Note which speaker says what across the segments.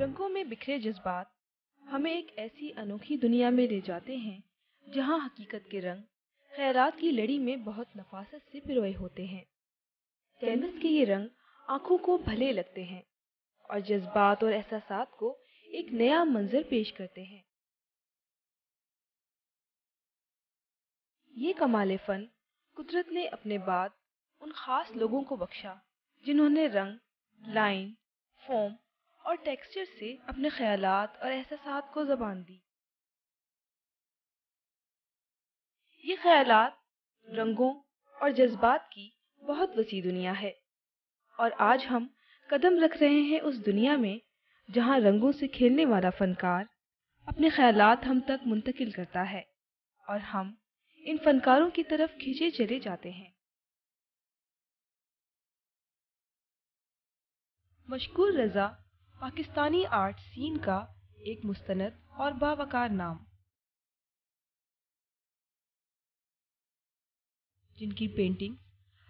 Speaker 1: رنگوں میں بکھرے جذبات ہمیں ایک ایسی انوکھی دنیا میں لے جاتے ہیں جہاں حقیقت کے رنگ خیالات کی لڑی میں بہت نفاست سے پروئے ہوتے ہیں۔ کینوس کے یہ رنگ آنکھوں کو بھلے لگتے ہیں اور جذبات اور احساسات کو ایک نیا منظر پیش کرتے ہیں۔ یہ کمال فن قدرت نے اپنے بعد ان خاص لوگوں کو بخشا جنہوں نے رنگ، لائن، فوم اور ٹیکسچر سے اپنے خیالات اور احساسات کو زبان دی۔ یہ خیالات، رنگوں اور جذبات کی بہت وسیع دنیا ہے، اور آج ہم قدم رکھ رہے ہیں اس دنیا میں جہاں رنگوں سے کھیلنے والا فنکار اپنے خیالات ہم تک منتقل کرتا ہے اور ہم ان فنکاروں کی طرف کھینچے چلے جاتے ہیں۔ مشکور رضا پاکستانی آرٹ سین کا ایک مستند اور باوقار نام، جن کی پینٹنگ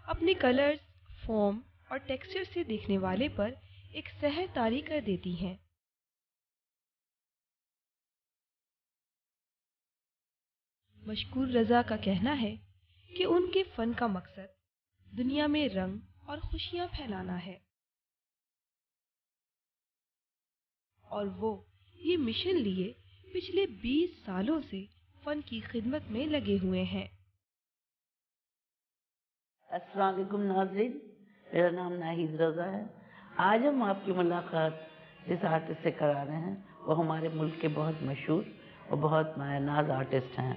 Speaker 1: اپنے کلرز، فارم اور ٹیکسچر سے دیکھنے والے پر ایک سحر طاری کر دیتی ہیں۔ مشکور رضا کا کہنا ہے کہ ان کے فن کا مقصد دنیا میں رنگ اور خوشیاں پھیلانا ہے، اور وہ یہ مشن لیے پچھلے 20 سالوں سے فن کی خدمت میں لگے ہوئے ہیں۔
Speaker 2: السلام علیکم ناظرین، میرا نام ناہید رضا ہے۔ آج ہم آپ کی ملاقات جس آرٹسٹ سے کرا رہے ہیں وہ ہمارے ملک کے بہت مشہور اور بہت مایہ ناز آرٹسٹ ہیں۔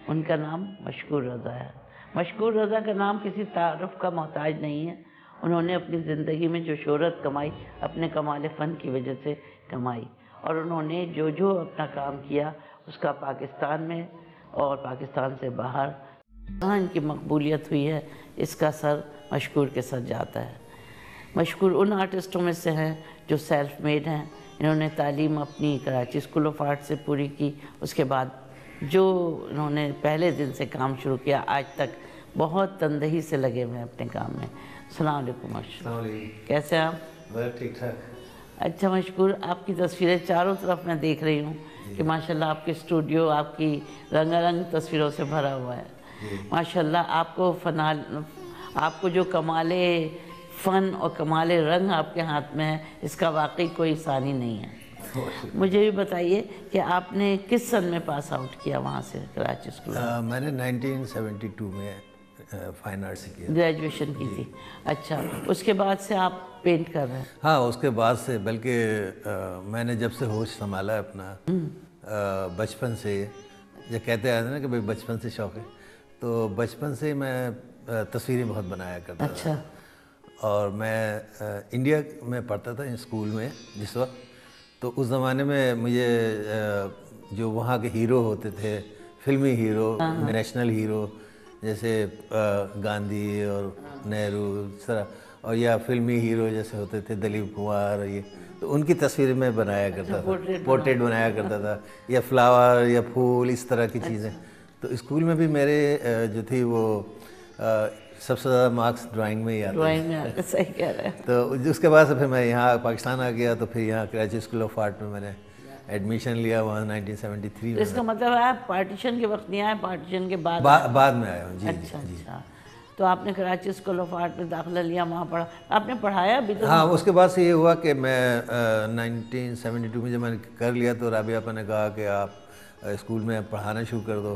Speaker 2: ان کا نام مشکور رضا ہے۔ مشکور رضا کا نام کسی تعارف کا محتاج نہیں ہے۔ انہوں نے اپنی زندگی میں جو شہرت کمائی اپنے کمال فن کی وجہ سے کمائی، اور انہوں نے جو اپنا کام کیا اس کا پاکستان میں اور پاکستان سے باہر جہاں ان کی مقبولیت ہوئی ہے، اس کا سر مشکور کے ساتھ جاتا ہے۔ مشکور ان آرٹسٹوں میں سے ہیں جو سیلف میڈ ہیں۔ انہوں نے تعلیم اپنی کراچی اسکول آف آرٹ سے پوری کی، اس کے بعد جو انہوں نے پہلے دن سے کام شروع کیا آج تک بہت تندہی سے لگے ہوئے ہیں اپنے کام میں۔ السلام علیکم مشکور، کیسے ہیں آپ؟
Speaker 3: بہت ٹھیک ٹھاک۔
Speaker 2: اچھا مشکور، آپ کی تصویریں چاروں طرف میں دیکھ رہی ہوں کہ ماشاءاللہ آپ کے اسٹوڈیو آپ کی رنگ تصویروں سے بھرا ہوا ہے۔ ماشاءاللہ آپ کو جو کمال فن اور کمال رنگ آپ کے ہاتھ میں ہے، اس کا واقعی کوئی ثانی نہیں ہے۔ مجھے بھی بتائیے کہ آپ نے کس سن میں پاس آؤٹ کیا وہاں سے کراچی اسکول؟
Speaker 3: میں نے 1972 میں فائن آرٹ سے کیا،
Speaker 2: گریجویشن کی تھی۔ اچھا، اس کے بعد سے آپ پینٹ کر رہے ہیں؟
Speaker 3: ہاں، اس کے بعد سے، بلکہ میں نے جب سے ہوش سنبھالا اپنا، بچپن سے یہ کہتے آتے ہیں نا کہ بھائی بچپن سے شوق ہے، تو بچپن سے میں تصویریں بہت بنایا کرتا تھا۔
Speaker 2: اچھا۔
Speaker 3: اور میں انڈیا میں پڑھتا تھا اسکول میں جس وقت، تو اس زمانے میں مجھے جو وہاں کے ہیرو ہوتے تھے، فلمی ہیرو، نیشنل ہیرو، جیسے گاندھی اور نہرو اس طرح، اور یا فلمی ہیرو جیسے ہوتے تھے دلیپ کمار، یہ تو ان کی تصویریں میں بنایا کرتا تھا، پورٹریٹ بنایا کرتا تھا، یا فلاور یا پھول، اس طرح کی چیزیں۔ تو اسکول میں بھی میرے جو تھی وہ سب سے زیادہ مارکس ڈرائنگ میں ہی آتے تھے۔
Speaker 2: صحیح کہہ رہے ہیں۔
Speaker 3: تو اس کے بعد سے پھر میں یہاں پاکستان آ گیا، تو پھر یہاں کراچی اسکول آف آرٹ میں میں نے ایڈمیشن لیا وہاں 1973 میں۔
Speaker 2: اس کا مطلب ہے آپ پارٹیشن کے وقت نہیں آئے، پارٹیشن کے بعد
Speaker 3: بعد میں آیا ہوں۔ جی
Speaker 2: اچھا اچھا، تو آپ نے کراچی اسکول آف آرٹ میں داخلہ لیا، وہاں پڑھا، آپ نے پڑھایا بھی تو؟
Speaker 3: ہاں، اس کے بعد سے یہ ہوا کہ میں 1972 میں جب میں نے کر لیا تو رابعہ آپا نے کہا کہ آپ اسکول میں پڑھانا شروع کر دو،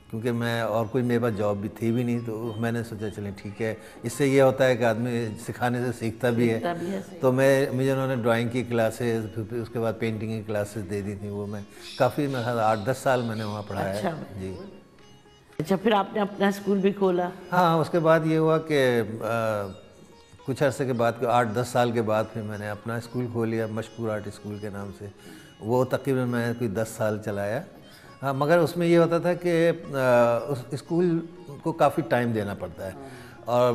Speaker 3: کیونکہ میں اور کوئی میرے پاس جاب بھی تھی بھی نہیں، تو میں نے سوچا چلیں ٹھیک ہے، اس سے یہ ہوتا ہے کہ آدمی سکھانے سے سیکھتا بھی ہے۔ تو مجھے انہوں نے ڈرائنگ کی کلاسز، پھر اس کے بعد پینٹنگ کی کلاسز دے دی تھیں، وہ میں کافی 8-10 سال میں نے وہاں پڑھایا ہے۔ جی
Speaker 2: اچھا، پھر آپ نے اپنا اسکول بھی کھولا؟
Speaker 3: ہاں، اس کے بعد یہ ہوا کہ کچھ عرصے کے بعد، 8-10 سال کے بعد پھر میں نے اپنا اسکول کھول لیا، مشکور آرٹ اسکول کے نام سے۔ وہ تقریباً میں کوئی 10 سال چلایا، مگر اس میں یہ ہوتا تھا کہ اس اسکول کو کافی ٹائم دینا پڑتا ہے، اور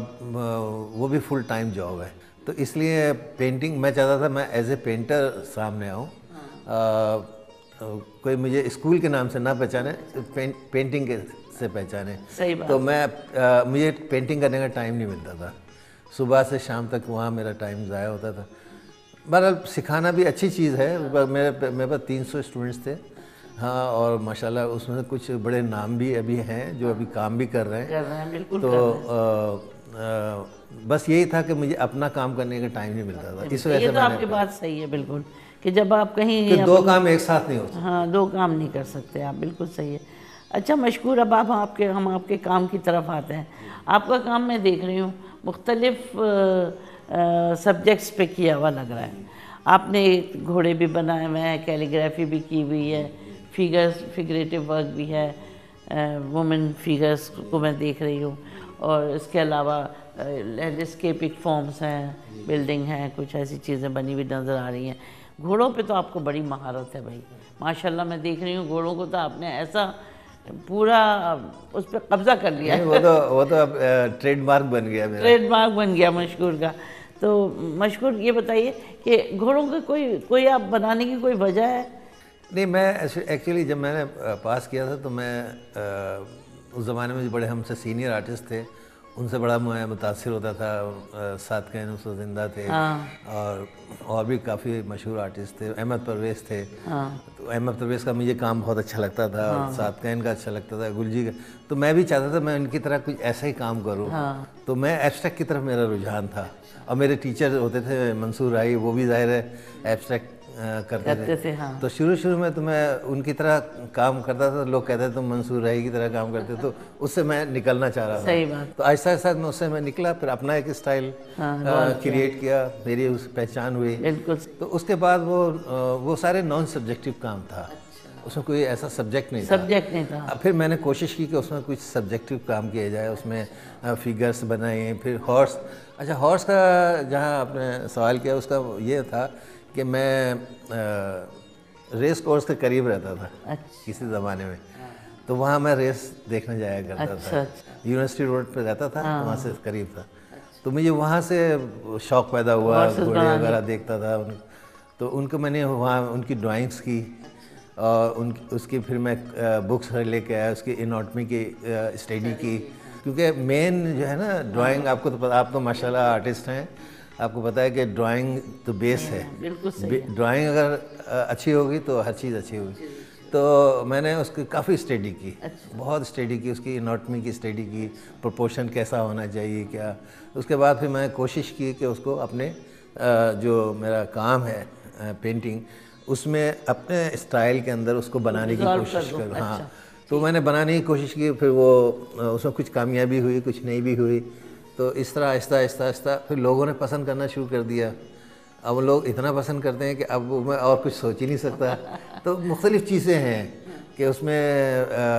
Speaker 3: وہ بھی فل ٹائم جاب ہے، تو اس لیے پینٹنگ میں چاہتا تھا میں ایز اے پینٹر سامنے آؤں، کوئی مجھے اسکول کے نام سے نہ پہچانے، پینٹنگ سے پہچانے۔ تو مجھے پینٹنگ کرنے کا ٹائم نہیں ملتا تھا، صبح سے شام تک وہاں میرا ٹائم ضائع ہوتا تھا۔ بہرحال سکھانا بھی اچھی چیز ہے. میرے پاس 300 اسٹوڈنٹس تھے. ہاں, اور ماشاءاللہ اس میں کچھ بڑے نام بھی ابھی ہیں جو ابھی کام بھی کر رہے ہیں.
Speaker 2: بالکل.
Speaker 3: تو بس یہی تھا کہ مجھے اپنا کام کرنے کا ٹائم نہیں ملتا تھا. اس وجہ سے
Speaker 2: یہ تو آپ کی بات صحیح ہے بالکل, کہ جب آپ کہیں
Speaker 3: 2 کام ایک ساتھ نہیں ہوتے.
Speaker 2: ہاں, 2 کام نہیں کر سکتے آپ, بالکل صحیح ہے. اچھا مشکور, اب ہم آپ کے کام کی طرف آتے ہیں. آپ کا کام میں دیکھ رہی ہوں مختلف سبجیکٹس پہ کیا ہوا لگ رہا ہے. آپ نے گھوڑے بھی بنائے ہوئے ہیں, کیلیگرافی بھی کی ہوئی ہے, فگریٹو ورک بھی ہے, وومن فیگرس کو میں دیکھ رہی ہوں, اور اس کے علاوہ لینڈسکیپک فارمز ہیں, بلڈنگ ہیں, کچھ ایسی چیزیں بنی ہوئی نظر آ رہی ہیں. گھوڑوں پہ تو آپ کو بڑی مہارت ہے بھائی, ماشاءاللہ. میں دیکھ رہی ہوں گھوڑوں کو تو آپ نے ایسا پورا اس پہ قبضہ کر لیا.
Speaker 3: وہ تو اب ٹریڈ مارک بن گیا میرا.
Speaker 2: ٹریڈ مارک بن گیا مشکور کا. تو مشکور یہ بتائیے کہ گھوڑوں کا کوئی آپ بنانے کی کوئی وجہ ہے؟
Speaker 3: نہیں, میں ایکچولی جب میں نے پاس کیا تھا تو میں اس زمانے میں جو بڑے ہم سے سینئر آرٹسٹ تھے ان سے بڑا میں متاثر ہوتا تھا. صادقین اس وقت زندہ تھے, اور بھی کافی مشہور آرٹسٹ تھے. احمد پرویز تھے. تو احمد پرویز کا مجھے کام بہت اچھا لگتا تھا, صادقین کا اچھا لگتا تھا, گلجی کا. تو میں بھی چاہتا تھا میں ان کی طرح کچھ ایسا ہی کام کروں. تو میں ایبسٹریکٹ کی طرف میرا رجحان تھا. اور میرے ٹیچر ہوتے تھے منصور رائی, وہ بھی ظاہر ہے ایبسٹریکٹ کرتے تھے. تو شروع میں تو میں ان کی طرح کام کرتا تھا. لوگ کہتے تھے تم منصور رائی کی طرح کام کرتے, تو اس سے میں نکلنا چاہ رہا تھا.
Speaker 2: صحیح بات.
Speaker 3: تو آہستہ آہستہ میں اس سے نکلا, پھر اپنا ایک اسٹائل کریٹ کیا, میری اس پہچان ہوئی.
Speaker 2: بالکل.
Speaker 3: تو اس کے بعد وہ سارے نان سبجیکٹیو کام تھا, اس میں کوئی ایسا سبجیکٹ نہیں تھا. پھر میں نے کوشش کی کہ اس میں کچھ سبجیکٹیو کام کیا جائے. اس میں فگرس بنائے. پھر ہارس. اچھا, ہارس کا جہاں آپ نے سوال کیا اس کا یہ تھا کہ میں ریس کورس کے قریب رہتا تھا کسی زمانے میں. تو وہاں میں ریس دیکھنے جایا کرتا تھا. یونیورسٹی روڈ پہ رہتا تھا, وہاں سے قریب تھا. تو مجھے وہاں سے شوق پیدا ہوا, گھوڑے وغیرہ دیکھتا تھا. تو ان کو میں نے وہاں ان کی ڈرائنگس کی, اور اس کی پھر میں بکس لے کے آیا, اس کی اناٹمی کی اسٹڈی کی. کیونکہ مین جو ہے نا ڈرائنگ, آپ کو تو پتہ, آپ تو ماشاءاللہ آرٹسٹ ہیں, آپ کو پتہ ہے کہ ڈرائنگ تو بیس ہے. ڈرائنگ اگر اچھی ہوگی تو ہر چیز اچھی ہوگی. تو میں نے اس کی کافی اسٹڈی کی, بہت اسٹڈی کی, اس کی اناٹمی کی اسٹڈی کی, پروپورشن کیسا ہونا چاہیے کیا. اس کے بعد پھر میں کوشش کی کہ اس کو اپنے جو میرا کام ہے پینٹنگ, اس میں اپنے اسٹائل کے اندر اس کو بنانے کی کوشش کروں. ہاں, تو میں نے بنانے کی کوشش کی. پھر وہ اس میں کچھ کامیابی ہوئی, کچھ نہیں بھی ہوئی. تو اس طرح آہستہ پھر لوگوں نے پسند کرنا شروع کر دیا. اب لوگ اتنا پسند کرتے ہیں کہ اب میں اور کچھ سوچ ہی نہیں سکتا. تو مختلف چیزیں ہیں کہ اس میں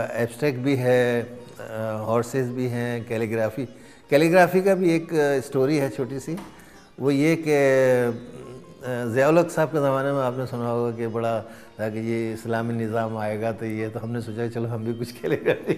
Speaker 3: ایبسٹریکٹ بھی ہے, ہارسز بھی ہیں, کیلیگرافی کا بھی ایک اسٹوری ہے چھوٹی سی. وہ یہ کہ ضیاء الحق صاحب کے زمانے میں آپ نے سنا ہوگا کہ بڑا تھا کہ یہ اسلامی نظام آئے گا, تو یہ تو ہم نے سوچا کہ چلو ہم بھی کچھ کیلیگرافی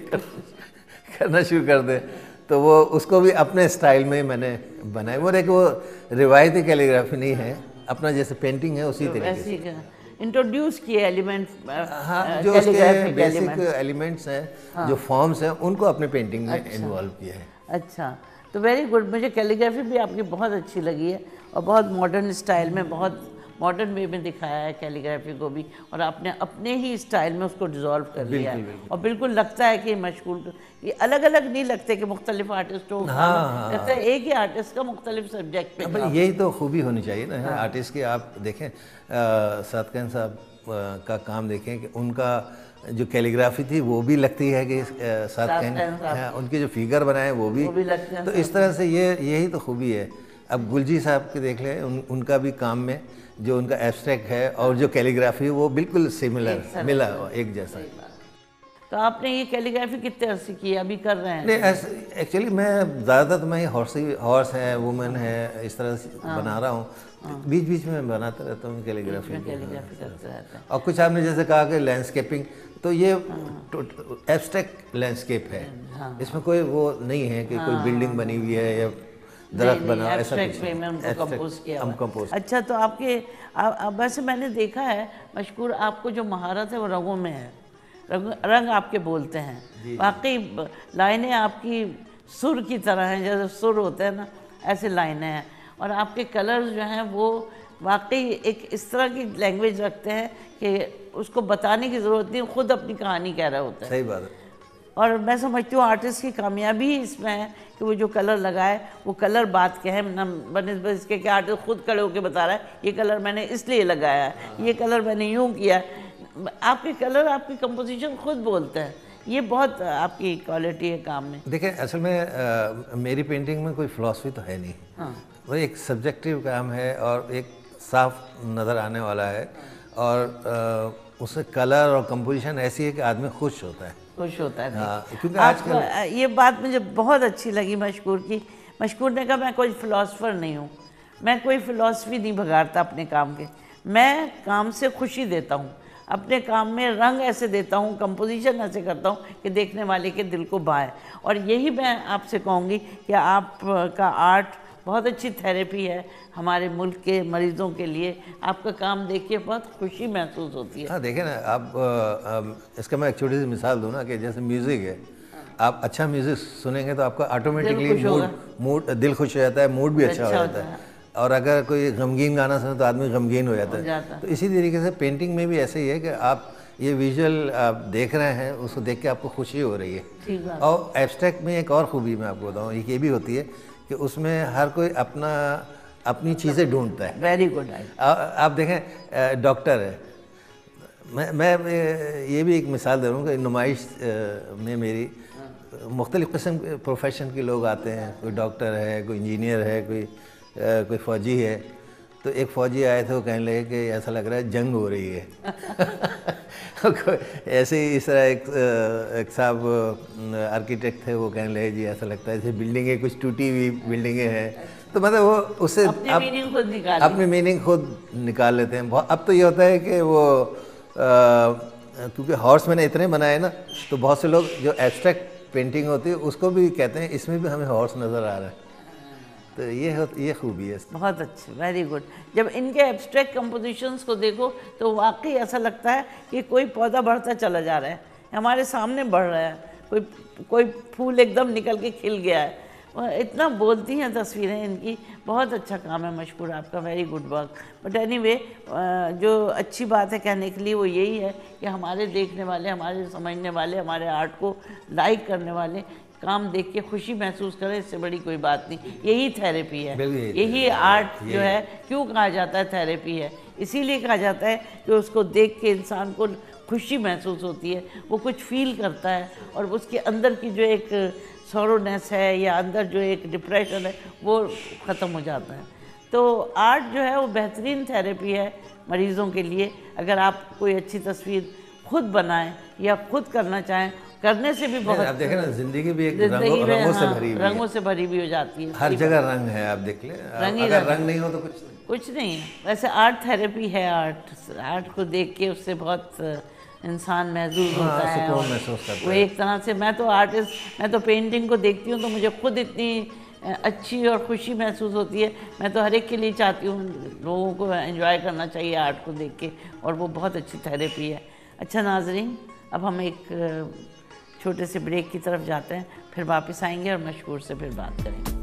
Speaker 3: کرنا شروع کر دیں. تو وہ اس کو بھی اپنے اسٹائل میں میں نے بنایا. وہ دیکھو وہ روایتی کیلیگرافی نہیں ہے, اپنا جیسے پینٹنگ ہے اسی طریقے سے
Speaker 2: انٹروڈیوس کیے ایلیمنٹس.
Speaker 3: ہاں, جو اس کے بیسک ایلیمنٹس ہیں, جو فارمز ہیں, ان کو اپنے پینٹنگ میں انوالو کیا ہے.
Speaker 2: اچھا, تو ویری گڈ. مجھے کیلیگرافی بھی آپ کی بہت اچھی لگی ہے, اور بہت ماڈرن اسٹائل میں, بہت ماڈرن وے میں دکھایا ہے کیلیگرافی کو بھی, اور آپ نے اپنے ہی اسٹائل میں اس کو ڈیزالو کر لیا ہے. اور بالکل لگتا ہے کہ مشغول, یہ الگ الگ نہیں لگتے کہ مختلف آرٹسٹوں کو, لگتا ہے ایک ہی آرٹسٹ کا مختلف سبجیکٹ پہ.
Speaker 3: یہی تو خوبی ہونی چاہیے نا آرٹسٹ کی. آپ دیکھیں صادقین صاحب کا کام دیکھیں کہ ان کا جو کیلیگرافی تھی وہ بھی لگتی ہے کہ صادقین, ان کے جو فیگر بنائے وہ بھی لگتے ہیں. تو اس طرح سے یہی تو خوبی ہے. اب گلجی صاحب کے دیکھ لیں, ان کا بھی کام میں جو ان کا ایبسٹریکٹ ہے اور جو کیلیگرافی ہے وہ بالکل سملر, ملا ایک جیسا.
Speaker 2: تو آپ نے یہ کیلیگرافی کتنے عرصے کی, ابھی کر رہے ہیں؟
Speaker 3: نہیں, ایکچولی میں زیادہ تر تو میں ہارس ہے, وومن ہے, اس طرح سے بنا رہا ہوں. بیچ میں بناتا رہتا ہوں کیلیگرافی. اور کچھ آپ نے جیسے کہا کہ لینڈسکیپنگ, تو یہ ایبسٹریکٹ لینڈسکیپ ہے. اس میں کوئی وہ نہیں ہے کہ کوئی بلڈنگ بنی ہوئی ہے یا درخت بنا, ایسا کچھ.
Speaker 2: اچھا, تو آپ کے ویسے میں نے دیکھا ہے مشکور, آپ کو جو مہارت ہے وہ رنگوں میں ہے. رنگ آپ کے بولتے ہیں, واقعی لائنیں آپ کی سر کی طرح ہیں, جیسے سر ہوتے ہیں نا ایسے لائنیں ہیں. اور آپ کے کلرز جو ہیں وہ واقعی ایک اس طرح کی لینگویج رکھتے ہیں کہ اس کو بتانے کی ضرورت نہیں، خود اپنی کہانی کہہ رہا ہوتا ہے.
Speaker 3: صحیح بات ہے.
Speaker 2: اور میں سمجھتی ہوں آرٹسٹ کی کامیابی ہی اس میں ہے کہ وہ جو کلر لگائے وہ کلر بات کے ہیں، بنسبت اس کے کہ آرٹسٹ خود کھڑے ہو کے بتا رہا ہے یہ کلر میں نے اس لیے لگایا ہے، یہ کلر میں نے یوں کیا ہے. آپ کے کلر، آپ کی کمپوزیشن خود بولتے ہیں. یہ بہت آپ کی کوالٹی ہے کام میں.
Speaker 3: دیکھیں اصل میں میری پینٹنگ میں کوئی فلاسفی تو ہے نہیں، وہ ایک سبجیکٹیو کام ہے اور ایک صاف نظر آنے والا ہے، اور اس سے کلر اور کمپوزیشن ایسی ہے کہ آدمی خوش ہوتا ہے.
Speaker 2: خوش ہوتا ہے.
Speaker 3: کیونکہ آج کل
Speaker 2: یہ بات مجھے بہت اچھی لگی مشکور کی. مشکور نے کہا میں کوئی فلاسفر نہیں ہوں، میں کوئی فلاسفی نہیں بگاڑتا اپنے کام کے، میں کام سے خوشی دیتا ہوں، اپنے کام میں رنگ ایسے دیتا ہوں، کمپوزیشن ایسے کرتا ہوں کہ دیکھنے والے کے دل کو بھائے. اور یہی میں آپ سے کہوں گی کہ آپ کا آرٹ بہت اچھی تھیراپی ہے ہمارے ملک کے مریضوں کے لیے. آپ کا کام دیکھ کے بہت خوشی محسوس ہوتی ہے.
Speaker 3: ہاں دیکھیں نا آپ، اس کا میں ایک چھوٹی سی مثال دوں نا کہ جیسے میوزک ہے، آپ اچھا میوزک سنیں گے تو آپ کا آٹومیٹکلی موڈ دل خوش ہو جاتا ہے، موڈ بھی اچھا ہو جاتا ہے. اور اگر کوئی غمگین گانا سنے تو آدمی غمگین ہو جاتا ہے. تو اسی طریقے سے پینٹنگ میں بھی ایسے ہی ہے کہ آپ یہ ویژول آپ دیکھ رہے ہیں، اس کو دیکھ کے آپ کو خوشی ہو رہی ہے. اور ایبسٹریکٹ میں ایک اور خوبی میں آپ کو بتاؤں، یہ بھی ہوتی ہے کہ اس میں ہر کوئی اپنی چیزیں ڈھونڈتا ہے.
Speaker 2: Very good.
Speaker 3: آپ دیکھیں ڈاکٹر ہے، میں یہ بھی ایک مثال دے رہا ہوں کہ نمائش میں میری مختلف قسم کے پروفیشن کے لوگ آتے ہیں. کوئی ڈاکٹر ہے، کوئی انجینئر ہے، کوئی فوجی ہے. تو ایک فوجی آئے تھے، وہ کہنے لگے کہ ایسا لگ رہا ہے جنگ ہو رہی ہے. ایسے ہی اس طرح ایک صاحب آرکیٹیکٹ تھے، وہ کہنے لگے جی ایسا لگتا ہے جیسے بلڈنگیں کچھ ٹوٹی ہوئی بلڈنگیں ہیں. تو مطلب وہ اس سے اپنی میننگ خود نکال لیتے ہیں. اب تو یہ ہوتا ہے کہ وہ کیونکہ ہارس میں نے اتنے بنائے نا، تو بہت سے لوگ جو ایبسٹریکٹ پینٹنگ ہوتی ہے اس کو بھی کہتے ہیں اس میں بھی ہمیں ہارس نظر آ رہا ہے. تو یہ خوبی ہے.
Speaker 2: بہت اچھی، ویری گڈ. جب ان کے ایبسٹریکٹ کمپوزیشنس کو دیکھو تو واقعی ایسا لگتا ہے کہ کوئی پودا بڑھتا چلا جا رہا ہے، ہمارے سامنے بڑھ رہا ہے، کوئی پھول ایک دم نکل کے کھل گیا ہے. اتنا بولتی ہیں تصویریں ان کی. بہت اچھا کام ہے مشکور آپ کا، very good work. But any way, جو اچھی بات ہے کہنے کے لیے وہ یہی ہے کہ ہمارے دیکھنے والے، ہمارے سمجھنے والے، ہمارے آرٹ کو لائک کرنے والے کام دیکھ کے خوشی محسوس کریں، اس سے بڑی کوئی بات نہیں. یہی تھیراپی ہے. یہی آرٹ جو ہے کیوں کہا جاتا ہے تھیراپی ہے، اسی لیے کہا جاتا ہے کہ اس کو دیکھ کے انسان کو خوشی محسوس ہوتی ہے، وہ کچھ فیل کرتا ہے، اور اس کے اندر کی جو ایک سورونیس ہے یا اندر جو ایک ڈپریشن ہے وہ ختم ہو جاتا ہے. تو آرٹ جو ہے وہ بہترین تھیراپی ہے مریضوں کے لیے. اگر آپ کوئی اچھی تصویر خود بنائیں یا خود کرنا چاہیں، کرنے سے بھی بہت.
Speaker 3: آپ دیکھیں نا زندگی بھی ایک رنگوں
Speaker 2: سے بھری بھی ہو جاتی ہے.
Speaker 3: ہر جگہ رنگ ہے، آپ دیکھ لیں. اگر رنگ نہیں ہو تو
Speaker 2: کچھ نہیں ہے. ویسے آرٹ تھیراپی ہے. آرٹ کو دیکھ کے اس سے بہت انسان محظوظ ہوتا ہے. وہ ایک طرح سے، میں تو آرٹسٹ، میں تو پینٹنگ کو دیکھتی ہوں تو مجھے خود اتنی اچھی اور خوشی محسوس ہوتی ہے. میں تو ہر ایک کے لیے چاہتی ہوں لوگوں کو انجوائے کرنا چاہیے آرٹ کو دیکھ کے، اور وہ بہت اچھی تھیراپی ہے. اچھا ناظرین، اب ہم ایک چھوٹے سے بریک کی طرف جاتے ہیں، پھر واپس آئیں گے اور مشکور سے پھر بات کریں گے.